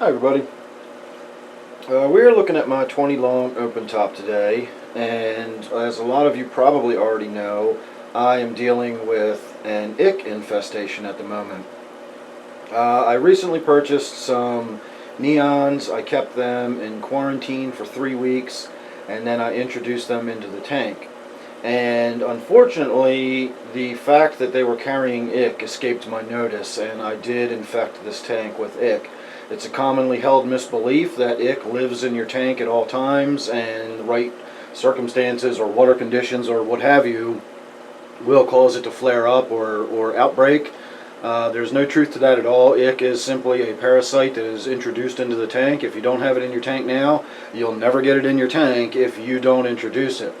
Hi everybody. We're looking at my 20 long open top today, and as a lot of you probably already know, I am dealing with an ick infestation at the moment. I recently purchased some neons. I kept them in quarantine for 3 weeks, and then I introduced them into the tank. And unfortunately, the fact that they were carrying ick escaped my notice, and I did infect this tank with ick. It's a commonly held misbelief that ick lives in your tank at all times, and the right circumstances or water conditions or what have you will cause it to flare up or outbreak. There's no truth to that at all. Ick is simply a parasite that is introduced into the tank. If you don't have it in your tank now, you'll never get it in your tank if you don't introduce it.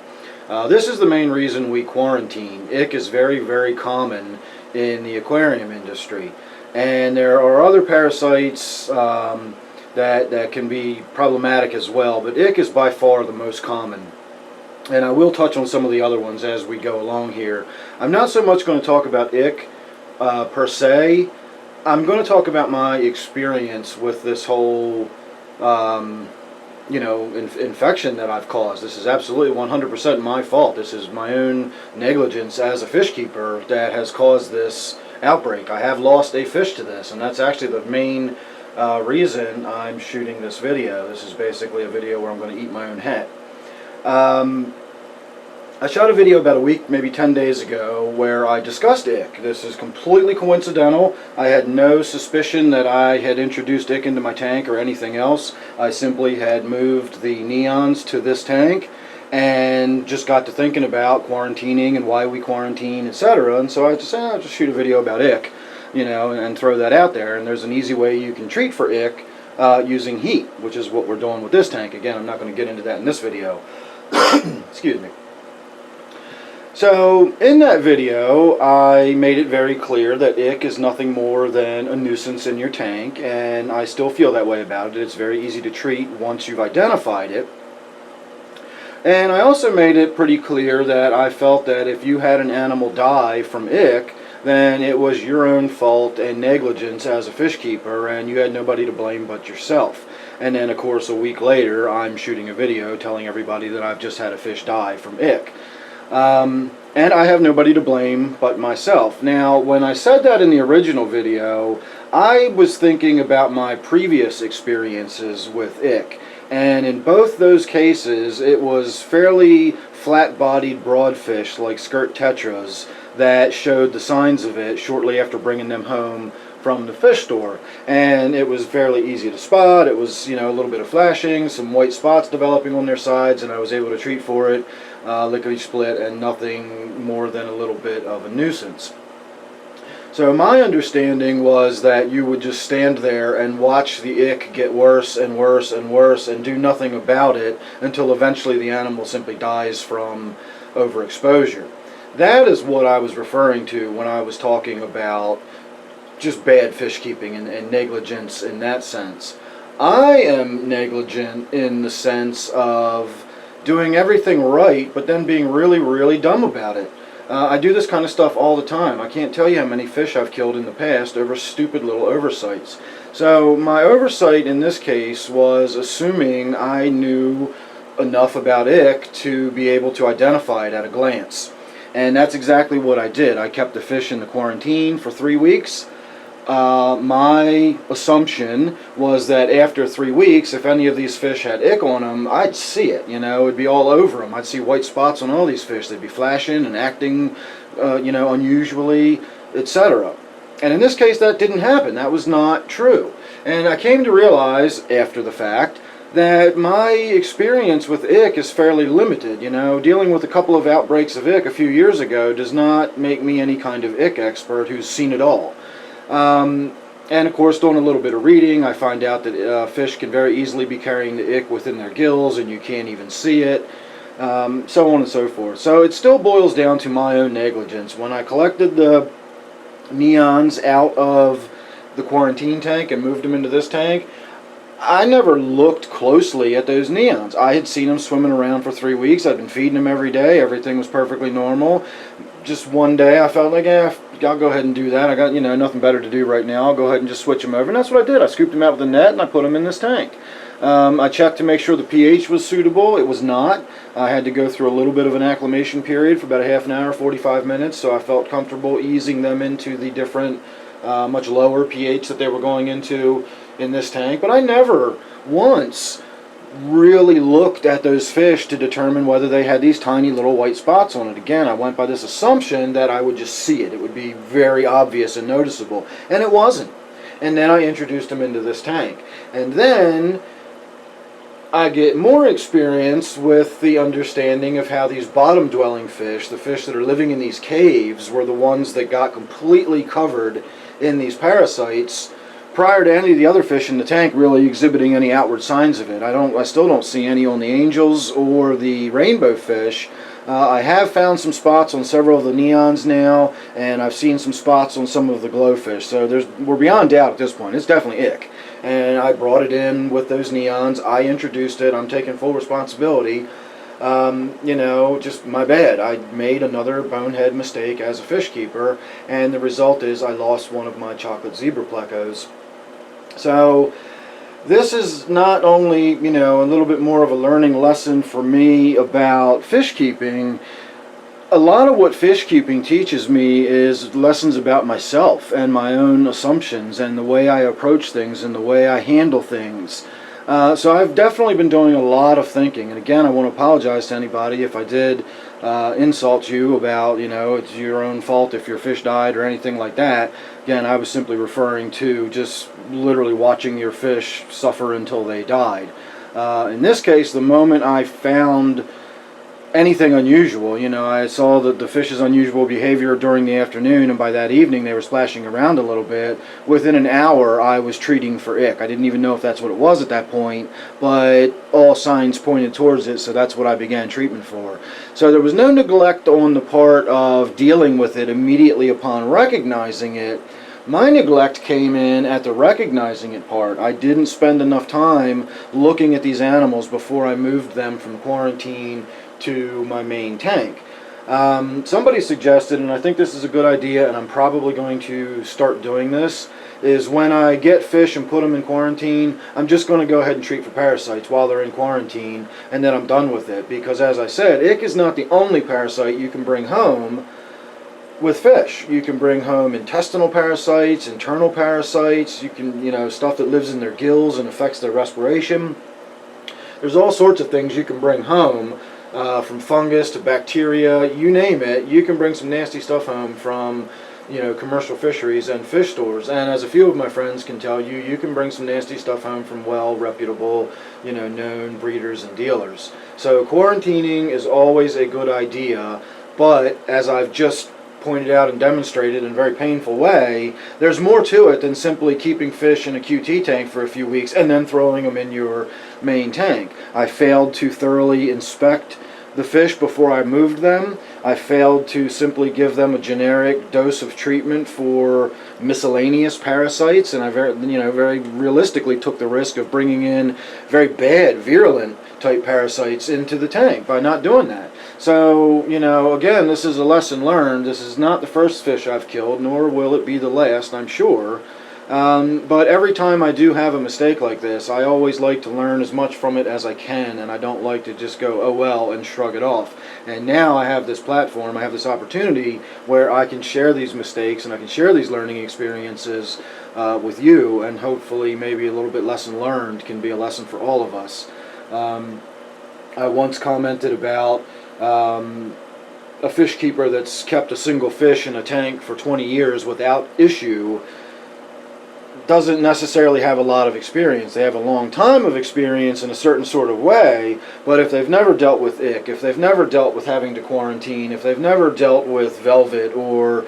This is the main reason we quarantine. Ick is very, very common in the aquarium industry. And there are other parasites that can be problematic as well, but ick is by far the most common. And I will touch on some of the other ones as we go along here. I'm not so much going to talk about ick per se. I'm going to talk about my experience with this whole infection that I've caused. This is absolutely 100% my fault. This is my own negligence as a fish keeper that has caused this outbreak. I have lost a fish to this, and that's actually the main reason I'm shooting this video. This is basically a video where I'm going to eat my own hat. I shot a video about a week, maybe 10 days ago, where I discussed ick. This is completely coincidental. I had no suspicion that I had introduced ick into my tank or anything else. I simply had moved the neons to this tank and just got to thinking about quarantining and why we quarantine, etc. And so I just said, I'll just shoot a video about ick, and throw that out there. And there's an easy way you can treat for ick using heat, which is what we're doing with this tank. Again, I'm not going to get into that in this video. Excuse me. So, in that video, I made it very clear that ick is nothing more than a nuisance in your tank, and I still feel that way about it. It's very easy to treat once you've identified it. And I also made it pretty clear that I felt that if you had an animal die from ick, then it was your own fault and negligence as a fish keeper, and you had nobody to blame but yourself. And then, of course, a week later, I'm shooting a video telling everybody that I've just had a fish die from ick. And I have nobody to blame but myself. Now, when I said that in the original video, I was thinking about my previous experiences with ick. And in both those cases, it was fairly flat-bodied broadfish like skirt tetras that showed the signs of it shortly after bringing them home from the fish store. And it was fairly easy to spot. It was, a little bit of flashing, some white spots developing on their sides, and I was able to treat for it, lickety-split, and nothing more than a little bit of a nuisance. So my understanding was that you would just stand there and watch the ick get worse and worse and worse and do nothing about it until eventually the animal simply dies from overexposure. That is what I was referring to when I was talking about just bad fish keeping and negligence in that sense. I am negligent in the sense of doing everything right, but then being really, really dumb about it. I do this kind of stuff all the time. I can't tell you how many fish I've killed in the past over stupid little oversights. So my oversight in this case was assuming I knew enough about ick to be able to identify it at a glance. And that's exactly what I did. I kept the fish in the quarantine for 3 weeks. My assumption was that after 3 weeks, if any of these fish had ick on them, I'd see it, it'd be all over them. I'd see white spots on all these fish. They'd be flashing and acting, unusually, etc. And in this case, that didn't happen. That was not true. And I came to realize, after the fact, that my experience with ick is fairly limited. Dealing with a couple of outbreaks of ick a few years ago does not make me any kind of ick expert who's seen it all. And of course, doing a little bit of reading, I find out that fish can very easily be carrying the ick within their gills and you can't even see it, so on and so forth. So it still boils down to my own negligence. When I collected the neons out of the quarantine tank and moved them into this tank, I never looked closely at those neons. I had seen them swimming around for 3 weeks. I'd been feeding them every day. Everything was perfectly normal. Just one day I felt like, I'll go ahead and do that. I got, nothing better to do right now. I'll go ahead and just switch them over. And that's what I did. I scooped them out with a net and I put them in this tank. I checked to make sure the pH was suitable. It was not. I had to go through a little bit of an acclimation period for about a half an hour, 45 minutes, so I felt comfortable easing them into the different, much lower pH that they were going into in this tank. But I never once really looked at those fish to determine whether they had these tiny little white spots on it. Again, I went by this assumption that I would just see it. It would be very obvious and noticeable, and it wasn't. And then I introduced them into this tank. And then I get more experience with the understanding of how these bottom-dwelling fish, the fish that are living in these caves, were the ones that got completely covered in these parasites prior to any of the other fish in the tank really exhibiting any outward signs of it. I still don't see any on the angels or the rainbow fish. I have found some spots on several of the neons now, and I've seen some spots on some of the glowfish. So we're beyond doubt at this point. It's definitely ick. And I brought it in with those neons. I introduced it. I'm taking full responsibility. Just my bad. I made another bonehead mistake as a fish keeper, and the result is I lost one of my chocolate zebra plecos. So this is not only, a little bit more of a learning lesson for me about fish keeping. A lot of what fish keeping teaches me is lessons about myself and my own assumptions and the way I approach things and the way I handle things. So I've definitely been doing a lot of thinking, and again, I want to apologize to anybody if I did insult you about, it's your own fault if your fish died or anything like that. Again, I was simply referring to just literally watching your fish suffer until they died. In this case, the moment I found anything unusual, I saw the fish's unusual behavior during the afternoon, and by that evening they were splashing around a little bit. Within an hour I was treating for ick. I didn't even know if that's what it was at that point, but all signs pointed towards it, so that's what I began treatment for. So there was no neglect on the part of dealing with it immediately upon recognizing it. My neglect came in at the recognizing it part. I didn't spend enough time looking at these animals before I moved them from quarantine to my main tank. Somebody suggested, and I think this is a good idea, and I'm probably going to start doing this, is when I get fish and put them in quarantine, I'm just going to go ahead and treat for parasites while they're in quarantine, and then I'm done with it. Because as I said, ick is not the only parasite you can bring home with fish. You can bring home intestinal parasites, internal parasites, you can, stuff that lives in their gills and affects their respiration. There's all sorts of things you can bring home. From fungus to bacteria, you name it, you can bring some nasty stuff home from, commercial fisheries and fish stores. And as a few of my friends can tell you, you can bring some nasty stuff home from well reputable, known breeders and dealers. So quarantining is always a good idea, but as I've just pointed out and demonstrated in a very painful way, there's more to it than simply keeping fish in a QT tank for a few weeks and then throwing them in your main tank. I failed to thoroughly inspect the fish before I moved them. I failed to simply give them a generic dose of treatment for miscellaneous parasites, and I very realistically took the risk of bringing in very bad, virulent type parasites into the tank by not doing that. So, again, this is a lesson learned. This is not the first fish I've killed, nor will it be the last, I'm sure. But every time I do have a mistake like this, I always like to learn as much from it as I can, and I don't like to just go, oh well, and shrug it off. And now I have this platform, I have this opportunity where I can share these mistakes and I can share these learning experiences with you, and hopefully maybe a little bit lesson learned can be a lesson for all of us. I once commented about a fish keeper that's kept a single fish in a tank for 20 years without issue doesn't necessarily have a lot of experience. They have a long time of experience in a certain sort of way, but if they've never dealt with ick, if they've never dealt with having to quarantine, if they've never dealt with velvet or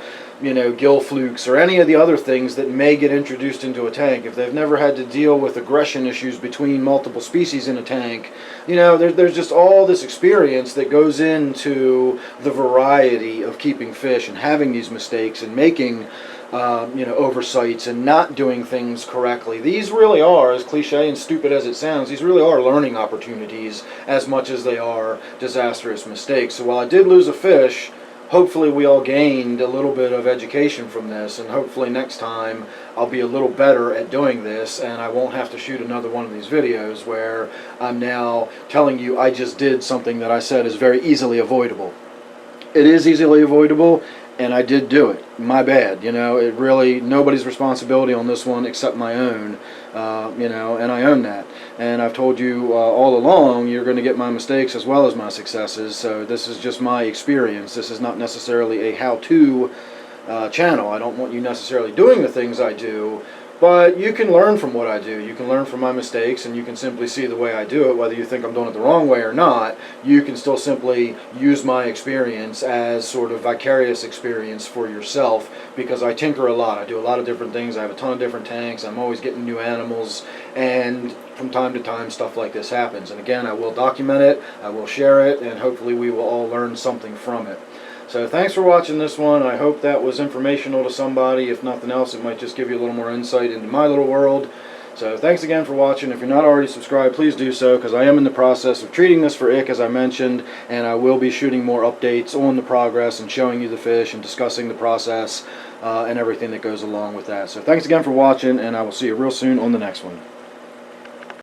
gill flukes or any of the other things that may get introduced into a tank, if they've never had to deal with aggression issues between multiple species in a tank, there's just all this experience that goes into the variety of keeping fish and having these mistakes and making oversights and not doing things correctly. These really are, as cliche and stupid as it sounds, these really are learning opportunities as much as they are disastrous mistakes. So while I did lose a fish hopefully we all gained a little bit of education from this, and hopefully next time I'll be a little better at doing this, and I won't have to shoot another one of these videos where I'm now telling you I just did something that I said is very easily avoidable. It is easily avoidable, and I did do it. My bad. It really, nobody's responsibility on this one except my own, and I own that. And I've told you all along, you're going to get my mistakes as well as my successes, so this is just my experience. This is not necessarily a how-to channel. I don't want you necessarily doing the things I do, but you can learn from what I do. You can learn from my mistakes, and you can simply see the way I do it. Whether you think I'm doing it the wrong way or not, you can still simply use my experience as sort of vicarious experience for yourself, because I tinker a lot. I do a lot of different things. I have a ton of different tanks. I'm always getting new animals, and from time to time stuff like this happens. And again, I will document it, I will share it, and hopefully we will all learn something from it. So thanks for watching this one. I hope that was informational to somebody. If nothing else, it might just give you a little more insight into my little world. So thanks again for watching. If you're not already subscribed, please do so, because I am in the process of treating this for ick, as I mentioned, and I will be shooting more updates on the progress and showing you the fish and discussing the process and everything that goes along with that. So thanks again for watching, and I will see you real soon on the next one.